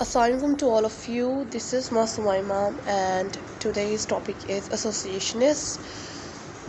Assalamualaikum to all of you. This is Masuma Imam and today's topic is associationist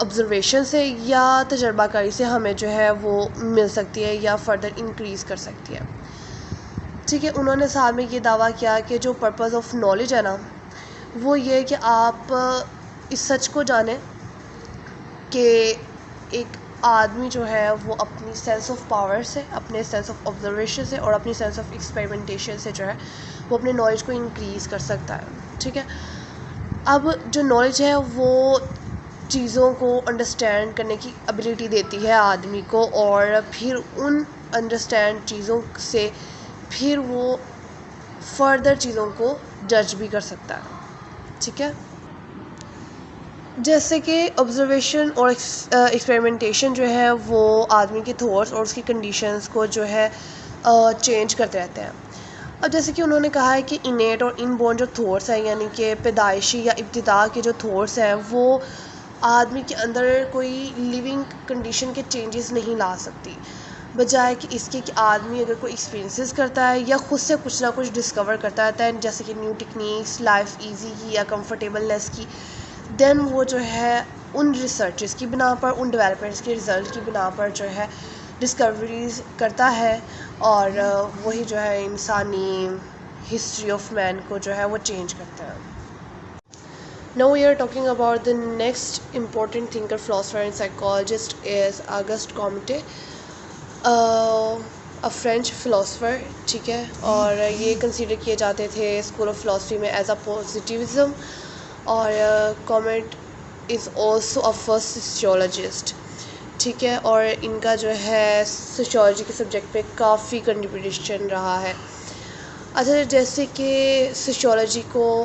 observation سے یا تجربہ کاری سے ہمیں جو ہے وہ مل سکتی ہے یا فردر انکریز کر سکتی ہے. ٹھیک ہے. انہوں نے ساتھ میں یہ دعویٰ کیا کہ جو پرپز آف نالج ہے نا وہ یہ کہ آپ اس سچ کو جانیں کہ ایک آدمی جو ہے وہ اپنی سینس آف پاور سے، اپنے سینس آف آبزرویشن سے اور اپنی سینس آف ایکسپیریمنٹیشن سے جو ہے وہ اپنے نالج کو انکریز کر سکتا ہے. ٹھیک ہے. اب جو نالج ہے وہ چیزوں کو انڈرسٹینڈ کرنے کی ابیلٹی دیتی ہے آدمی کو، اور پھر ان انڈرسٹینڈ چیزوں سے پھر وہ فردر چیزوں کو جج بھی کر سکتا ہے. ٹھیک ہے. جیسے کہ آبزرویشن اور ایکسپیریمنٹیشن جو ہے وہ آدمی کے تھاٹس اور اس کی کنڈیشنز کو جو ہے چینج کرتے رہتے ہیں. اب جیسے کہ انہوں نے کہا ہے کہ انیٹ اور ان بورن جو تھاٹس ہیں، یعنی کہ پیدائشی یا ابتدا کے جو تھاٹس ہیں، وہ آدمی کے اندر کوئی لیونگ کنڈیشن کے چینجز نہیں لا سکتی، بجائے کہ اس کے کہ آدمی اگر کوئی ایکسپیرینسز کرتا ہے یا خود سے کچھ نہ کچھ ڈسکور کرتا رہتا ہے، جیسے کہ نیو ٹیکنیکس، لائف ایزی کی یا کمفرٹیبلنس کی، دین وہ جو ہے ان ریسرچز کی بنا پر، ان ڈیولپمنٹس کے رزلٹ کی بنا پر جو ہے ڈسکوریز کرتا ہے، اور وہی جو ہے انسانی ہسٹری آف مین کو جو ہے وہ چینج کرتا ہے. Now we are talking about the next important thinker, philosopher and psychologist is Auguste Comte, a French philosopher. ٹھیک ہے. اور یہ کنسیڈر کیے جاتے تھے اسکول آف فلاسفی میں ایز اے پازیٹیوزم، اور Komati is also a first sociologist. ٹھیک ہے. اور ان کا جو ہے سوشیولوجی کے سبجیکٹ پہ کافی کنٹریبیوشن رہا ہے. اچھا، جیسے کہ سوشیولوجی کو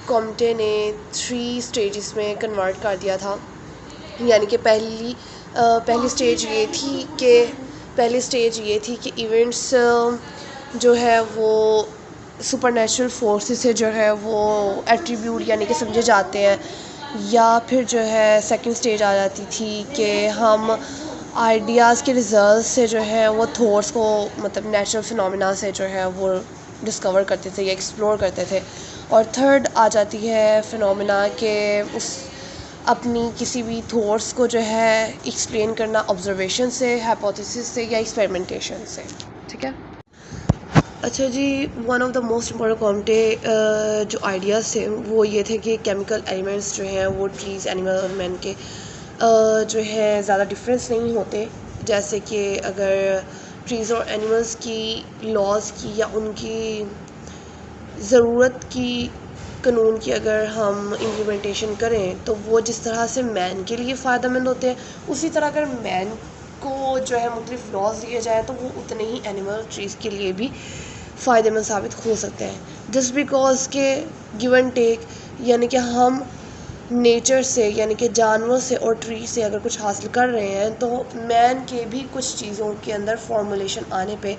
کومٹے نے 3 اسٹیجز میں کنورٹ کر دیا تھا. یعنی کہ پہلی اسٹیج یہ تھی کہ ایونٹس جو ہے وہ سپر نیچرل فورسز سے جو ہے وہ ایٹریبیوٹ یعنی کہ سمجھے جاتے ہیں، یا پھر جو ہے سیکنڈ اسٹیج آ جاتی تھی کہ ہم آئیڈیاز کے ریزلٹ سے جو ہے وہ تھاٹس کو مطلب نیچرل فنومینا سے جو ہے وہ ڈسکور کرتے تھے یا ایکسپلور کرتے تھے. اور تھرڈ آ جاتی ہے فنومینا کہ اس اپنی کسی بھی تھاٹس کو جو ہے ایکسپلین کرنا آبزرویشن سے، ہائپوتھیسس سے یا ایکسپیریمنٹیشن سے. ٹھیک ہے. اچھا جی، one of the most important Comte جو آئیڈیاز تھے وہ یہ تھے کہ کیمیکل ایلیمنٹس جو ہیں وہ ٹریز، اینیمل اور مین کے جو ہے زیادہ ڈفرینس نہیں ہوتے. جیسے کہ اگر ٹریز اور اینیملس کی لاز کی یا ان کی ضرورت کی قانون کی اگر ہم امپلیمنٹیشن کریں تو وہ جس طرح سے مین کے لیے فائدہ مند ہوتے ہیں، اسی طرح اگر مین کو جو ہے مختلف لاز دیے جائیں تو وہ اتنے ہی اینیمل ٹریز کے لیے بھی فائدہ مند ثابت ہو سکتے ہیں. جسٹ بیکاز کہ گیو اینڈ ٹیک، یعنی کہ ہم نیچر سے یعنی کہ جانور سے اور ٹری سے اگر کچھ حاصل کر رہے ہیں تو مین کے بھی کچھ چیزوں کے اندر فارمولیشن آنے پہ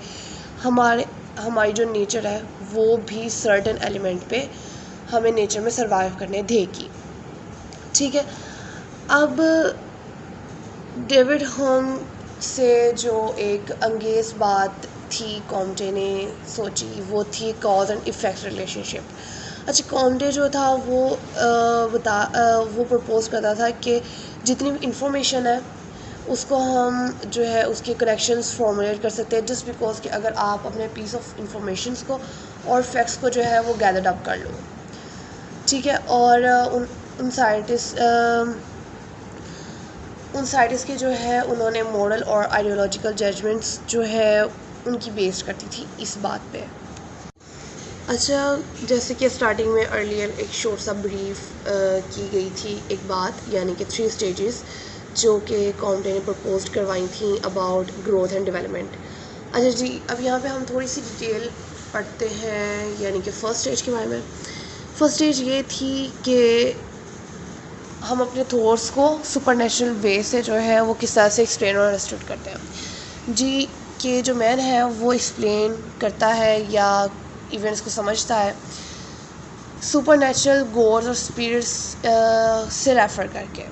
ہماری جو نیچر ہے وہ بھی سرٹن ایلیمنٹ پہ ہمیں نیچر میں سروائیو کرنے دے گی. ٹھیک ہے. اب ڈیوڈ ہوم سے جو ایک انگیز بات تھی کومٹے نے سوچی، وہ تھی کاز اینڈ ایفیکٹ ریلیشن شپ. اچھا، کومٹے جو تھا وہ پرپوز کرتا تھا کہ جتنی بھی انفارمیشن ہے اس کو ہم جو ہے اس کے کنیکشنز فارمولیٹ کر سکتے ہیں، جسٹ بیکاز کہ اگر آپ اپنے پیس آف انفارمیشنس کو اور فیکٹس کو جو ہے وہ گیدرڈ اپ کر لو. ٹھیک ہے. اور ان سائنٹسٹ کے جو ہے انہوں نے مورل اور آئیڈیولوجیکل ججمنٹس جو ہے ان کی بیس کرتی تھی اس بات پہ. اچھا، جیسے کہ اسٹارٹنگ میں ارلیئر ایک شورٹ سا بریف کی گئی تھی ایک بات، یعنی کہ 3 اسٹیجز جو کہ کومٹے نے پرپوز کروائی تھیں اباؤٹ گروتھ اینڈ ڈیولپمنٹ. اچھا جی، اب یہاں پہ ہم تھوڑی سی ڈیٹیل پڑھتے ہیں، یعنی کہ فرسٹ اسٹیج کے بارے میں. فرسٹ اسٹیج یہ تھی کہ ہم اپنے تھاٹس کو سپر نیچرل وے سے جو ہے وہ کس طرح سے ایکسپلین اور انڈرسٹوڈ کرتے ہیں. جی، کہ جو مین ہے وہ ایکسپلین کرتا ہے یا ایونٹس کو سمجھتا ہے سپر نیچرل گوڈز اور اسپرٹس سے ریفر کر کے.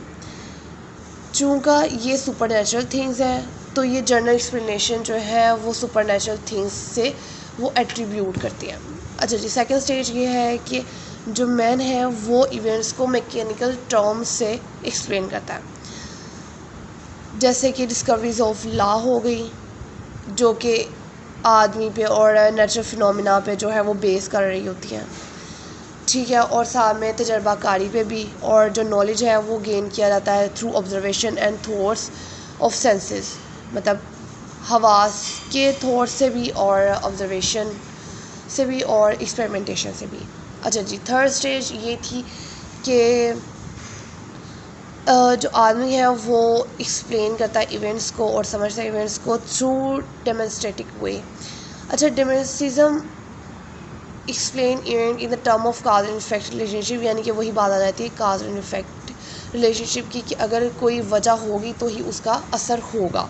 چونکہ یہ سپر نیچرل تھنگز ہیں تو یہ جنرل ایکسپلینیشن جو ہے وہ سپر نیچرل تھنگز سے وہ ایٹریبیوٹ کرتی ہیں. اچھا جی، سیکنڈ اسٹیج یہ ہے کہ جو مین ہے وہ ایونٹس کو میکینیکل ٹرمز سے ایکسپلین کرتا ہے. جیسے کہ ڈسکوریز آف لا ہو گئی جو کہ آدمی پہ اور نیچرل فنومینا پہ جو ہے وہ بیس کر رہی ہوتی ہیں، ٹھیک ہے. اور ساتھ میں تجربہ کاری پہ بھی، اور جو نالج ہے وہ گین کیا جاتا ہے through observation and thoughts of senses, مطلب حواس کے تھاٹ سے بھی اور آبزرویشن سے بھی اور ایکسپیریمنٹیشن سے بھی. اچھا جی، تھرڈ اسٹیج یہ تھی کہ جو آدمی ہے وہ ایکسپلین کرتا ہے ایونٹس کو اور سمجھتا ہے ایونٹس کو تھرو ڈیمونسٹریٹک وے. اچھا، ڈیمونسٹریزم explain event in the term of cause and effect relationship, یعنی کہ وہی بات آ جاتی ہے cause and effect relationship کی، کہ اگر کوئی وجہ ہوگی تو ہی اس کا اثر ہوگا.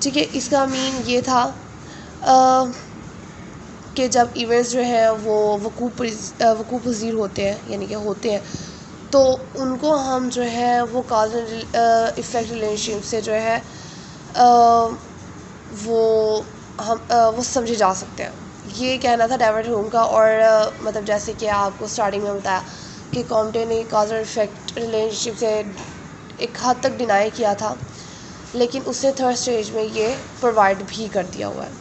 ٹھیک ہے، اس کا مین یہ تھا کہ جب ایونٹس جو ہے وہ وقوع پذیر ہوتے ہیں، یعنی کہ ہوتے ہیں، تو ان کو ہم جو ہے وہ کاز اینڈ افیکٹ ریلیشن شپ سے جو ہے وہ سمجھے جا سکتے ہیں. یہ کہنا تھا ڈیوڈ ہیوم کا. اور مطلب جیسے کہ آپ کو اسٹارٹنگ میں بتایا کہ کامٹے نے کاز اینڈ افیکٹ ریلیشن شپ سے ایک حد تک ڈینائی کیا تھا، لیکن اس نے تھرڈ اسٹیج میں یہ پرووائڈ بھی کر دیا ہوا ہے.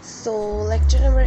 سو لیکچر نمبر